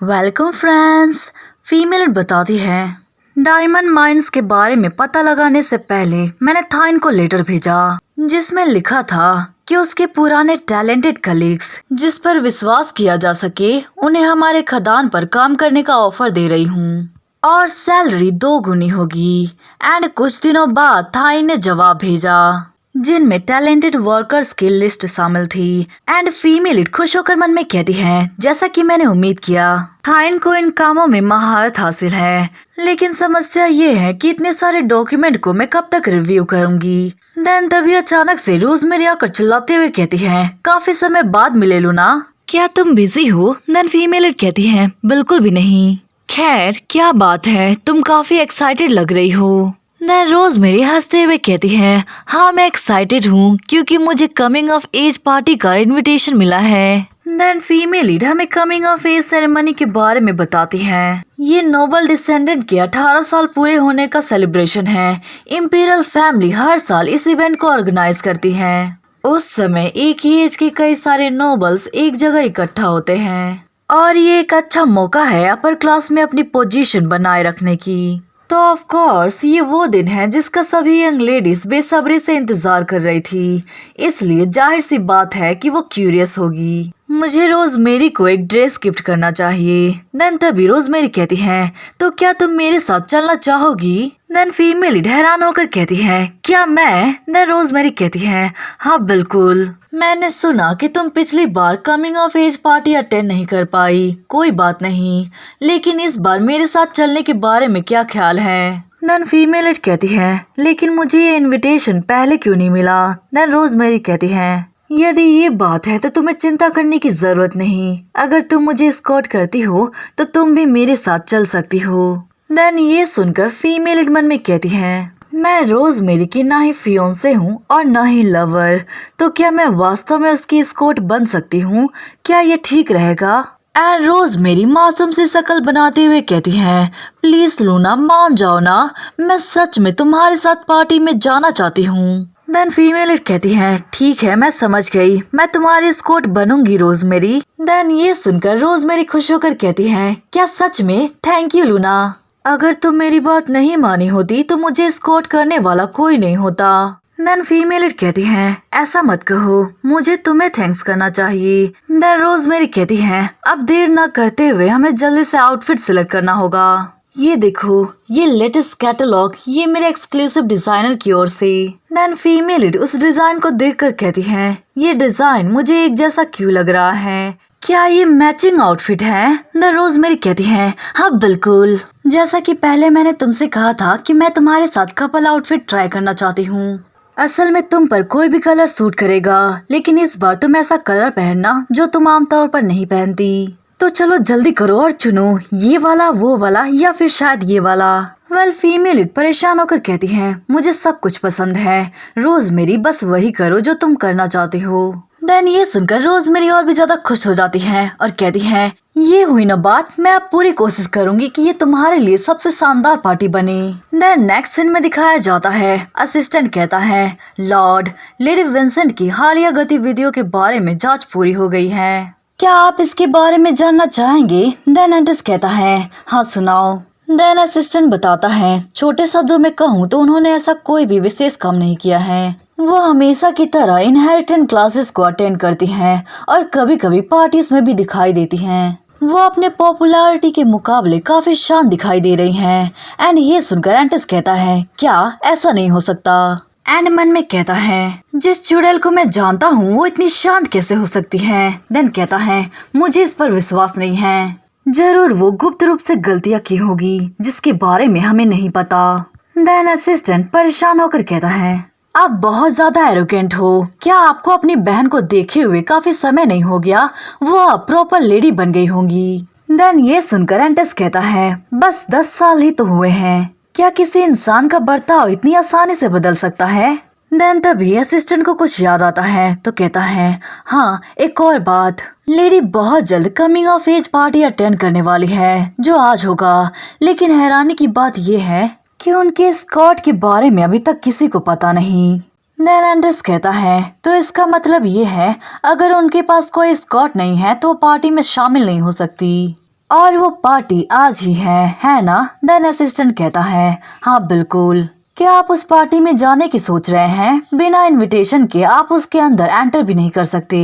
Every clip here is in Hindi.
Welcome friends. फीमेल बताती है, डायमंड माइंस के बारे में पता लगाने से पहले मैंने थाइन को लेटर भेजा जिसमें लिखा था कि उसके पुराने टैलेंटेड कलीग्स जिस पर विश्वास किया जा सके उन्हें हमारे खदान पर काम करने का ऑफर दे रही हूँ और सैलरी 2 गुनी होगी। एंड कुछ दिनों बाद थाइन ने जवाब भेजा जिनमें टैलेंटेड वर्कर्स की लिस्ट शामिल थी। एंड फीमेल खुश होकर मन में कहती है, जैसा कि मैंने उम्मीद किया, थाइन को इन कामों में महारत हासिल है, लेकिन समस्या ये है कि इतने सारे डॉक्यूमेंट को मैं कब तक रिव्यू करूंगी। देन तभी अचानक से रोजमेरी आकर चिल्लाते हुए कहती है, काफी समय बाद मिले लूना, क्या तुम बिजी हो? देन फीमेल कहती है, बिल्कुल भी नहीं। खैर क्या बात है, तुम काफी एक्साइटेड लग रही हो। देन रोजमेरी हंसते हुए कहती है, हाँ मैं एक्साइटेड हूँ क्योंकि मुझे कमिंग ऑफ एज पार्टी का इनविटेशन मिला है। देन फीमेल लीड हमें कमिंग ऑफ एज सेरेमनी के बारे में बताती है। ये नोबल डिसेंडेंट के 18 साल पूरे होने का सेलिब्रेशन है। इंपीरियल फैमिली हर साल इस इवेंट को ऑर्गेनाइज करती है। उस समय एक ही एज के कई सारे नोबल्स एक जगह इकट्ठा होते हैं और ये एक अच्छा मौका है अपर क्लास में अपनी पोजीशन बनाए रखने की। तो ऑफ कोर्स ये वो दिन है जिसका सभी यंग लेडीज बेसब्री से इंतजार कर रही थी, इसलिए जाहिर सी बात है कि वो क्यूरियस होगी। मुझे रोजमेरी को एक ड्रेस गिफ्ट करना चाहिए। देन तभी रोजमेरी कहती है, तो क्या तुम मेरे साथ चलना चाहोगी? देन फीमेल हैरान होकर कहती है, क्या मैं? देन रोजमेरी कहती है, हाँ बिल्कुल। मैंने सुना कि तुम पिछली बार coming of age party attend नहीं कर पाई। कोई बात नहीं, लेकिन इस बार मेरे साथ चलने के बारे में क्या ख्याल है? देन फीमेल कहती है, लेकिन मुझे ये इनविटेशन पहले क्यों नहीं मिला? देन रोजमेरी कहती है, यदि ये बात है तो तुम्हें चिंता करने की जरूरत नहीं। अगर तुम मुझे एस्कॉर्ट करती हो तो तुम भी मेरे साथ चल सकती हो। देन ये सुनकर फीमेल मन में कहती है, मैं रोजमेरी की ना ही फियोंसे हूँ और ना ही लवर, तो क्या मैं वास्तव में उसकी एस्कॉर्ट बन सकती हूँ? क्या ये ठीक रहेगा? एंड रोजमेरी मासूम सी शकल बनाते हुए कहती है, प्लीज लूना मान जाओ ना, मैं सच में तुम्हारे साथ पार्टी में जाना चाहती हूँ। देन फीमेल कहती है, ठीक है मैं समझ गई, मैं तुम्हारी एस्कॉर्ट बनूंगी रोजमेरी। देन ये सुनकर रोजमेरी खुश होकर कहती है, क्या सच में? Thank you Luna. अगर तुम मेरी बात नहीं मानी होती तो मुझे एस्कॉर्ट करने वाला कोई नहीं होता। देन फीमेल कहती है, ऐसा मत कहो, मुझे तुम्हें थैंक्स करना चाहिए। देन रोजमेरी कहती है, अब देर न करते हुए हमें जल्दी से आउटफिट सिलेक्ट करना होगा। ये देखो, ये लेटेस्ट कैटलॉग, ये मेरे एक्सक्लूसिव डिजाइनर की ओर से। देन फीमेल उस डिजाइन को देखकर कहती है, ये डिजाइन मुझे एक जैसा क्यों लग रहा है? क्या ये मैचिंग आउटफिट है? देन रोजमेरी कहती है, हाँ बिल्कुल। जैसा कि पहले मैंने तुमसे कहा था कि मैं तुम्हारे साथ कपल आउटफिट ट्राई करना चाहती हूँ। असल में तुम पर कोई भी कलर सूट करेगा, लेकिन इस बार तुम ऐसा कलर पहनना जो तुम आमतौर पर नहीं पहनती। तो चलो जल्दी करो और चुनो, ये वाला, वो वाला या फिर शायद ये वाला। वेल फीमेल परेशान होकर कहती है, मुझे सब कुछ पसंद है रोजमेरी, बस वही करो जो तुम करना चाहती हो। देन ये सुनकर रोजमेरी और भी ज्यादा खुश हो जाती है और कहती है, ये हुई ना बात, मैं अब पूरी कोशिश करूंगी कि ये तुम्हारे लिए सबसे शानदार पार्टी बने। देन नेक्स्ट सीन में दिखाया जाता है, असिस्टेंट कहता है, लॉर्ड लेडी विंसेंट की हालिया गतिविधियों के बारे में जांच पूरी हो गई है, क्या आप इसके बारे में जानना चाहेंगे? देन एंटिस कहता है, हाँ सुनाओ। देन असिस्टेंट बताता है, छोटे शब्दों में कहूँ तो उन्होंने ऐसा कोई भी विशेष काम नहीं किया है। वो हमेशा की तरह इनहेरिटेंट क्लासेस को अटेंड करती हैं और कभी कभी पार्टीज में भी दिखाई देती हैं। वो अपने पॉपुलैरिटी के मुकाबले काफी शांत दिखाई दे रही हैं। एंड ये सुनकर एंटिस कहता है, क्या ऐसा नहीं हो सकता? एंड मन में कहता है, जिस चुड़ैल को मैं जानता हूँ वो इतनी शांत कैसे हो सकती है? देन कहता है, मुझे इस पर विश्वास नहीं है, जरूर वो गुप्त रूप से गलतियाँ की होगी जिसके बारे में हमें नहीं पता। देन असिस्टेंट परेशान होकर कहता है, आप बहुत ज्यादा एरोगेंट हो, क्या आपको अपनी बहन को देखे हुए काफी समय नहीं हो गया? वो अब प्रॉपर लेडी बन गई होंगी। देन ये सुनकर एंटिस कहता है, बस 10 साल ही तो हुए हैं, क्या किसी इंसान का बर्ताव इतनी आसानी से बदल सकता है? देन तभी असिस्टेंट को कुछ याद आता है तो कहता है, हाँ एक और बात, लेडी बहुत जल्द coming of age party attend करने वाली है जो आज होगा, लेकिन हैरानी की बात ये है कि उनके स्कॉट के बारे में अभी तक किसी को पता नहीं। देन एंटिस कहता है, तो इसका मतलब ये है अगर उनके पास कोई स्कॉट नहीं है तो पार्टी में शामिल नहीं हो सकती। और वो पार्टी आज ही है ना? देन असिस्टेंट कहता है हाँ बिल्कुल। क्या आप उस पार्टी में जाने की सोच रहे हैं? बिना इनविटेशन के आप उसके अंदर एंटर भी नहीं कर सकते।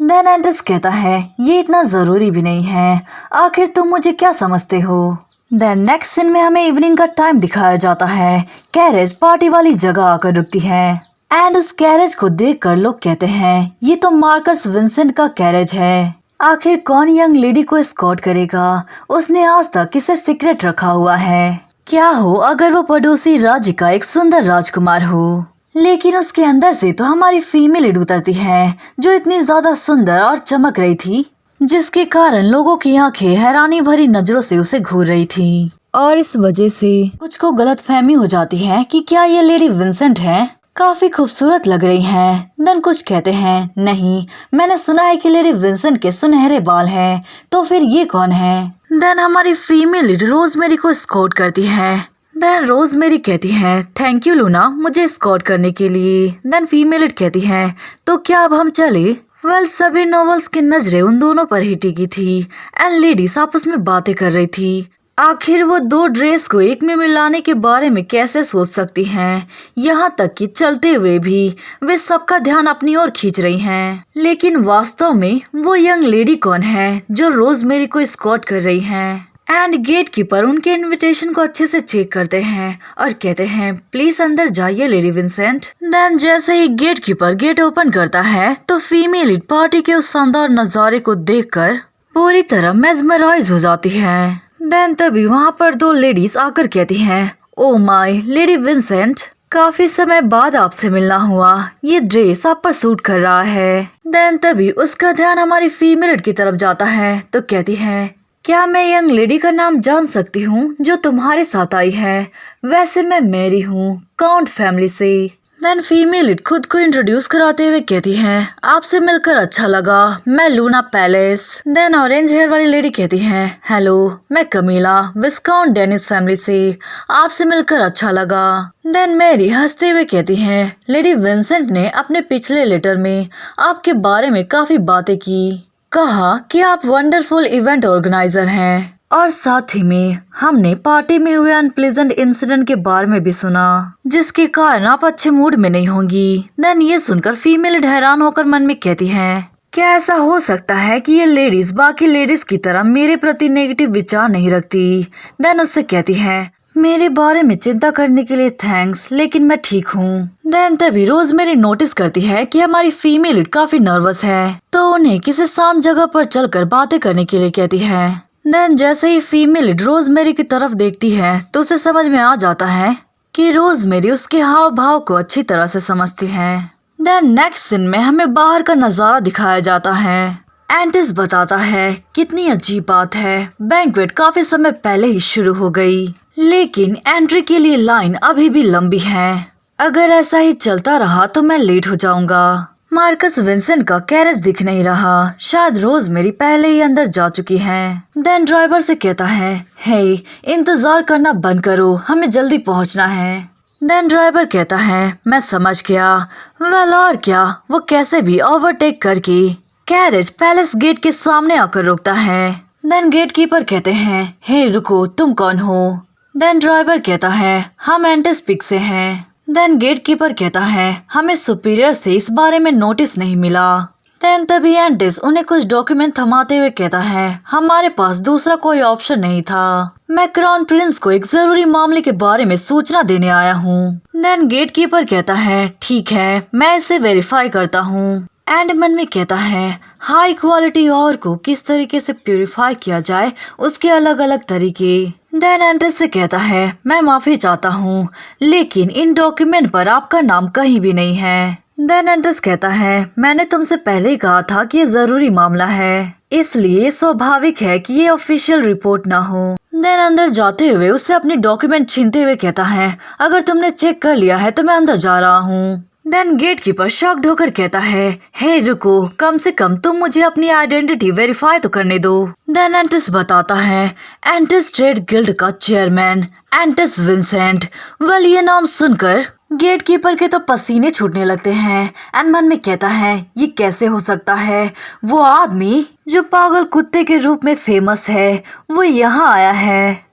देन एंड्रस कहता है ये इतना जरूरी भी नहीं है, आखिर तुम मुझे क्या समझते हो? देन नेक्स्ट सीन में हमें इवनिंग का टाइम दिखाया जाता है। कैरेज पार्टी वाली जगह आकर रुकती है एंड उस कैरेज को देखकर लोग कहते हैं ये तो मार्कस विंसेंट का कैरेज है। आखिर कौन यंग लेडी को एस्कॉर्ट करेगा? उसने आज तक इसे सीक्रेट रखा हुआ है। क्या हो अगर वो पड़ोसी राज्य का एक सुंदर राजकुमार हो? लेकिन उसके अंदर से तो हमारी फीमेल लीड उतरती है जो इतनी ज्यादा सुंदर और चमक रही थी, जिसके कारण लोगों की आंखें हैरानी भरी नजरों से उसे घूर रही थी। और इस वजह से कुछ को गलतफहमी हो जाती है कि क्या ये लेडी विंसेंट है? काफी खूबसूरत लग रही है। देन कुछ कहते हैं नहीं, मैंने सुना है कि लेडी विंसेंट के सुनहरे बाल हैं, तो फिर ये कौन है? देन हमारी फीमेल लीड रोजमेरी को एस्कॉर्ट करती है। देन रोजमेरी कहती है थैंक यू लूना मुझे एस्कॉर्ट करने के लिए। देन फीमेल लीड कहती है तो क्या अब हम चले? वेल सभी नॉवेल्स की नजरें उन दोनों पर ही टिकी थी एंड लेडीज आपस में बातें कर रही थी। आखिर वो दो ड्रेस को एक में मिलाने के बारे में कैसे सोच सकती हैं? यहाँ तक कि चलते हुए भी वे सबका ध्यान अपनी ओर खींच रही हैं। लेकिन वास्तव में वो यंग लेडी कौन है जो रोजमेरी को एस्कॉर्ट कर रही हैं? एंड गेट कीपर उनके इनविटेशन को अच्छे से चेक करते हैं और कहते हैं प्लीज अंदर जाइए लेडी विंसेंट। देन जैसे ही गेट कीपर गेट ओपन करता है तो फीमेल पार्टी के उस शानदार नजारे को देखकर पूरी तरह मेस्मराइज हो जाती है। देन तभी वहाँ पर दो लेडीज आकर कहती हैं ओ माय लेडी विंसेंट, काफी समय बाद आपसे मिलना हुआ, ये ड्रेस आप पर सूट कर रहा है। देन तभी उसका ध्यान हमारी फीमेल की तरफ जाता है तो कहती है क्या मैं यंग लेडी का नाम जान सकती हूँ जो तुम्हारे साथ आई है? वैसे मैं मैरी हूँ काउंट फैमिली से। देन फीमेल खुद को इंट्रोड्यूस कराते हुए कहती है आपसे मिलकर अच्छा लगा, मैं Luna Palace. Then orange hair वाली लेडी कहती है हेलो मैं कमीला विस्काउंट डेनिस फैमिली से, आपसे मिलकर अच्छा लगा। देन मैरी हंसते हुए कहती है लेडी विंसेंट ने अपने पिछले लेटर में आपके बारे में काफी बातें की, कहा कि आप वंडरफुल इवेंट ऑर्गेनाइजर हैं और साथ ही में हमने पार्टी में हुए अनप्लेजेंट इंसिडेंट के बारे में भी सुना जिसके कारण आप अच्छे मूड में नहीं होंगी। देन ये सुनकर फीमेल हैरान होकर मन में कहती हैं क्या ऐसा हो सकता है कि ये लेडीज बाकी लेडीज की तरह मेरे प्रति नेगेटिव विचार नहीं रखती? देन उससे कहती है मेरे बारे में चिंता करने के लिए थैंक्स, लेकिन मैं ठीक हूँ। देन तभी रोजमेरी नोटिस करती है कि हमारी फीमेल काफी नर्वस है तो उन्हें किसी शांत जगह पर चलकर बातें करने के लिए कहती है। देन जैसे ही फीमेल रोजमेरी की तरफ देखती है तो उसे समझ में आ जाता है कि रोजमेरी उसके हाव भाव को अच्छी तरह से समझती है। देन नेक्स्ट सीन में हमें बाहर का नजारा दिखाया जाता है। एंटिस बताता है कितनी अजीब बात है, बैंक्वेट काफी समय पहले ही शुरू हो गई लेकिन एंट्री के लिए लाइन अभी भी लंबी है। अगर ऐसा ही चलता रहा तो मैं लेट हो जाऊंगा। मार्कस विंसेंट का कैरेज दिख नहीं रहा, शायद रोजमेरी पहले ही अंदर जा चुकी है। देन ड्राइवर से कहता है हे इंतजार करना बंद करो, हमें जल्दी पहुंचना है। देन ड्राइवर कहता है मैं समझ गया। वेल और क्या, वो कैसे भी ओवरटेक करके कैरेज पैलेस गेट के सामने आकर रुकता है। देन गेट कीपर कहते हैं हे रुको, तुम कौन हो? देन ड्राइवर कहता है हम एंटिस पिक से हैं। देन गेट कीपर कहता है हमें सुपीरियर से इस बारे में नोटिस नहीं मिला। देन तभी एंटिस उन्हें कुछ डॉक्यूमेंट थमाते हुए कहता है हमारे पास दूसरा कोई ऑप्शन नहीं था, मैं क्राउन प्रिंस को एक जरूरी मामले के बारे में सूचना देने आया हूँ। देन गेट कीपर कहता है ठीक है, मैं इसे वेरीफाई करता हूँ। एंड मन में कहता है हाई क्वालिटी और को किस तरीके से प्यूरिफाई किया जाए, उसके अलग अलग तरीके। देन एंटिस से कहता है मैं माफी चाहता हूँ लेकिन इन डॉक्यूमेंट पर आपका नाम कहीं भी नहीं है। देन एंटिस कहता है मैंने तुमसे पहले ही कहा था कि ये जरूरी मामला है, इसलिए स्वाभाविक है कि ये ऑफिशियल रिपोर्ट ना हो। देन अंदर जाते हुए उससे अपनी डॉक्यूमेंट छीनते हुए कहता है अगर तुमने चेक कर लिया है तो मैं अंदर जा रहा हूँ। देन गेट कीपर शॉक्ड होकर कहता है हे रुको, कम से कम तुम मुझे अपनी आइडेंटिटी वेरीफाई तो करने दो। देन एंटिस बताता है एंटिस ट्रेड गिल्ड का चेयरमैन एंटिस विंसेंट। वेल ये नाम सुनकर गेटकीपर के तो पसीने छूटने लगते हैं एंड मन में कहता है ये कैसे हो सकता है, वो आदमी जो पागल कुत्ते के रूप में फेमस है वो यहाँ आया है।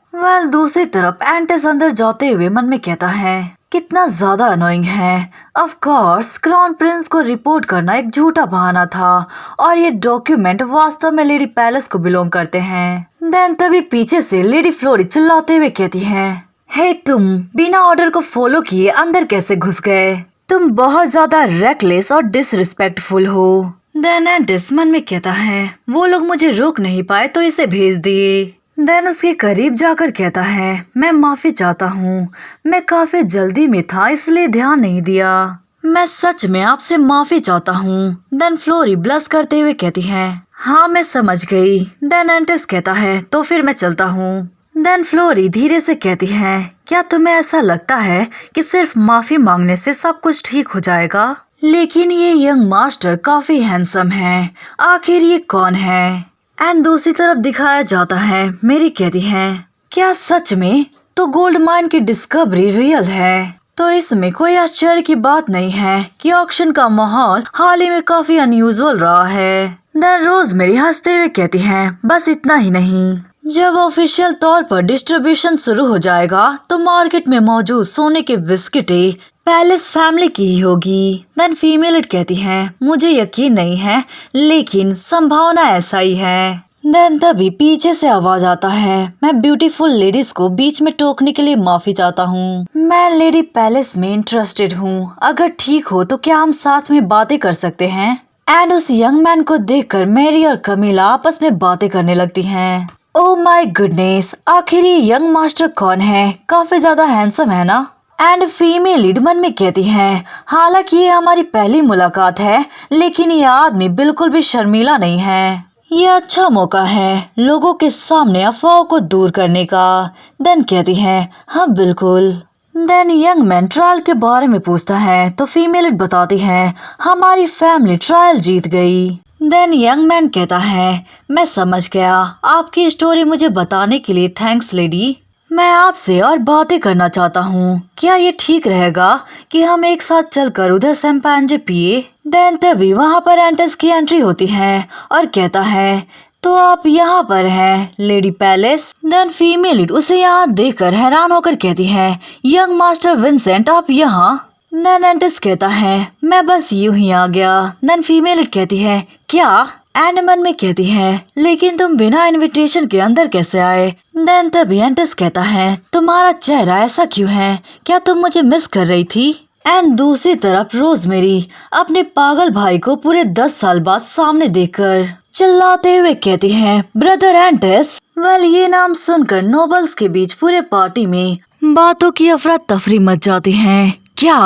दूसरी तरफ एंटिस अंदर जाते हुए मन में कहता है कितना ज्यादा अनोइंग है। ऑफ कोर्स क्राउन प्रिंस को रिपोर्ट करना एक झूठा बहाना था और ये डॉक्यूमेंट वास्तव में लेडी पैलेस को बिलोंग करते हैं। देन तभी पीछे से लेडी फ्लोरी चिल्लाते हुए कहती है हे तुम बिना ऑर्डर को फॉलो किए अंदर कैसे घुस गए? तुम बहुत ज्यादा रेकलेस और डिसरिस्पेक्टफुल हो। देन एंटिस मन में कहता है वो लोग मुझे रोक नहीं पाए तो इसे भेज दिए। देन उसके करीब जाकर कहता है मैं माफी चाहता हूँ, मैं काफी जल्दी में था इसलिए ध्यान नहीं दिया, मैं सच में आपसे माफी चाहता हूँ। देन फ्लोरी ब्लश करते हुए कहती है हाँ मैं समझ गई। देन एंटिस कहता है तो फिर मैं चलता हूँ। देन फ्लोरी धीरे से कहती है क्या तुम्हें ऐसा लगता है कि सिर्फ माफी मांगने से सब कुछ ठीक हो जाएगा? लेकिन ये यंग मास्टर काफी हैंडसम है, आखिर ये कौन है? एंड दूसरी तरफ दिखाया जाता है मेरी कहती है क्या सच में? तो गोल्ड माइन की डिस्कवरी रियल है तो इसमें कोई आश्चर्य की बात नहीं है कि ऑक्शन का माहौल हाल ही में काफी अनयूजुअल रहा है। देन रोजमेरी हंसते हुए कहती है बस इतना ही नहीं, जब ऑफिशियल तौर पर डिस्ट्रीब्यूशन शुरू हो जाएगा तो मार्केट में मौजूद सोने के बिस्किटें पैलेस फैमिली की ही होगी। देन फीमेल कहती है मुझे यकीन नहीं है लेकिन संभावना ऐसा ही है। देन तभी पीछे से आवाज आता है मैं ब्यूटीफुल लेडीज को बीच में टोकने के लिए माफी चाहता हूँ, मैं लेडी पैलेस में इंटरेस्टेड हूँ, अगर ठीक हो तो क्या हम साथ में बातें कर सकते हैं? एंड उस यंग मैन को देखकर मैरी और कमीला आपस में बातें करने लगती हैं। ओह माय गुडनेस, आखिर ये यंग मास्टर कौन है? काफी ज्यादा हैंडसम है ना? एंड फीमेल लीड मन में कहती है हालांकि ये हमारी पहली मुलाकात है लेकिन ये आदमी बिल्कुल भी शर्मीला नहीं है, ये अच्छा मौका है लोगों के सामने अफवाहों को दूर करने का। देन कहती है हाँ बिल्कुल। देन यंग मैन ट्रायल के बारे में पूछता है तो फीमेल लीड बताती है हमारी फैमिली ट्रायल जीत गई। देन यंग मैन कहता है मैं समझ गया, आपकी स्टोरी मुझे बताने के लिए थैंक्स लेडी, मैं आपसे और बातें करना चाहता हूँ, क्या ये ठीक रहेगा कि हम एक साथ चलकर उधर शैंपेन पिए? देन तभी वहाँ पर एंटिस की एंट्री होती है और कहता है तो आप यहाँ पर हैं लेडी पैलेस? देन फीमेल उसे यहाँ देखकर हैरान होकर कहती है यंग मास्टर विंसेंट आप यहाँ? देन एंटिस कहता है मैं बस यूं ही आ गया। देन फीमेल कहती है क्या? एंड मन में कहती है लेकिन तुम बिना इनविटेशन के अंदर कैसे आए? देन तभी एंटिस कहता है तुम्हारा चेहरा ऐसा क्यों है, क्या तुम मुझे मिस कर रही थी? एंड दूसरी तरफ रोजमेरी अपने पागल भाई को पूरे 10 साल बाद सामने देखकर चिल्लाते हुए कहती है ब्रदर एंटिस। वेल ये नाम सुनकर नोबल्स के बीच पूरे पार्टी में बातों की अफरा तफरी मच जाती है। क्या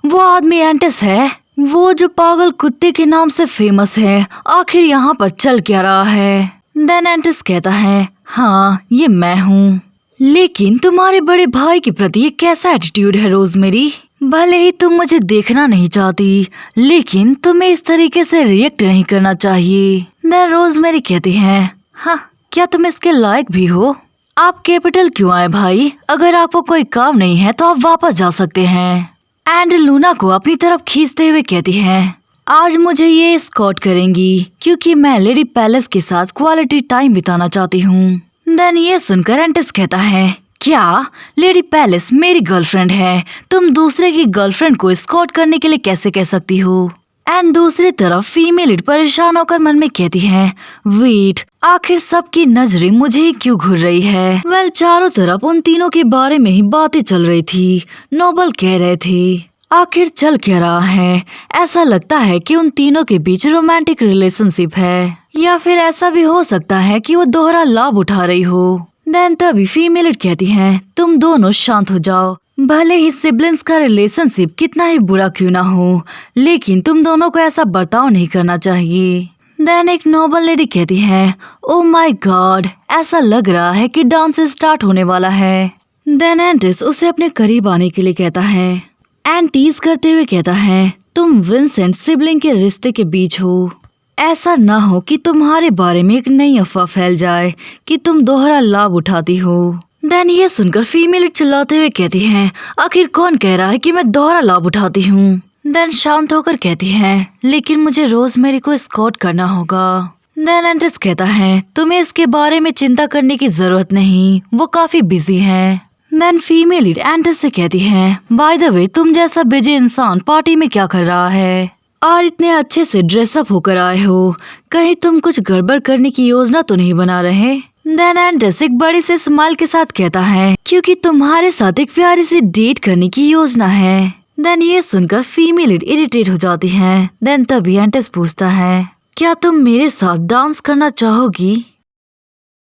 वो आदमी एंटिस है, वो जो पागल कुत्ते के नाम से फेमस है? आखिर यहाँ पर चल क्या रहा है? देन एंटिस कहता है हाँ ये मैं हूँ, लेकिन तुम्हारे बड़े भाई के प्रति ये कैसा एटीट्यूड है रोजमेरी? भले ही तुम मुझे देखना नहीं चाहती लेकिन तुम्हें इस तरीके से रिएक्ट नहीं करना चाहिए। देन रोजमेरी कहती है हाँ क्या तुम इसके लायक भी हो? आप कैपिटल क्यों आए भाई? अगर आपको कोई काम नहीं है तो आप वापस जा सकते हैं। एंड लूना को अपनी तरफ खींचते हुए कहती है आज मुझे ये एस्कॉर्ट करेंगी क्योंकि मैं लेडी पैलेस के साथ क्वालिटी टाइम बिताना चाहती हूँ। देन ये सुनकर एंटिस कहता है क्या लेडी पैलेस मेरी गर्लफ्रेंड है, तुम दूसरे की गर्लफ्रेंड को एस्कॉर्ट करने के लिए कैसे कह सकती हो? एंड दूसरी तरफ फीमेल परेशान होकर मन में कहती है वेट, आखिर सबकी नजरें मुझे ही क्यों घूर रही है? वेल चारों तरफ उन तीनों के बारे में ही बातें चल रही थी। नोबल कह रहे थे आखिर चल क्या रहा है? ऐसा लगता है कि उन तीनों के बीच रोमांटिक रिलेशनशिप है, या फिर ऐसा भी हो सकता है कि वो दोहरा लाभ उठा रही हो। देन तभी फीमेल कहती है तुम दोनों शांत हो जाओ, भले ही सिबलिंग्स का रिलेशनशिप कितना ही बुरा क्यों ना हो लेकिन तुम दोनों को ऐसा बर्ताव नहीं करना चाहिए। देन एक नोबल लेडी कहती है ओ माय गॉड, ऐसा लग रहा है कि डांस स्टार्ट होने वाला है। देन एंटिस उसे अपने करीब आने के लिए कहता है एंड टीज करते हुए कहता है तुम विंसेंट सिबलिंग के रिश्ते के बीच हो, ऐसा ना हो कि तुम्हारे बारे में एक नई अफवाह फैल जाए कि तुम दोहरा लाभ उठाती हो। देन ये सुनकर फीमेल चिल्लाते हुए कहती है, आखिर कौन कह रहा है कि मैं दोहरा लाभ उठाती हूँ। देन शांत होकर कहती है, लेकिन मुझे रोजमेरी को एस्कॉर्ट करना होगा। देन एंड्रेस कहता है, तुम्हें इसके बारे में चिंता करने की जरूरत नहीं, वो काफी बिजी है। देन फीमेल लीड एंड्रेस से कहती है, बाय द वे तुम जैसा बिजी इंसान पार्टी में क्या कर रहा है और इतने अच्छे से ड्रेसअप होकर आए हो, कहीं तुम कुछ गड़बड़ करने की योजना तो नहीं बना रहे। देन एंड्रेस एक बड़ी से स्माइल के साथ कहता है, क्योंकि तुम्हारे साथ एक प्यारी सी डेट करने की योजना है। देन ये सुनकर फीमेल लीड इरिटेट हो जाती है। देन तभी एंड्रेस पूछता है, क्या तुम मेरे साथ डांस करना चाहोगी?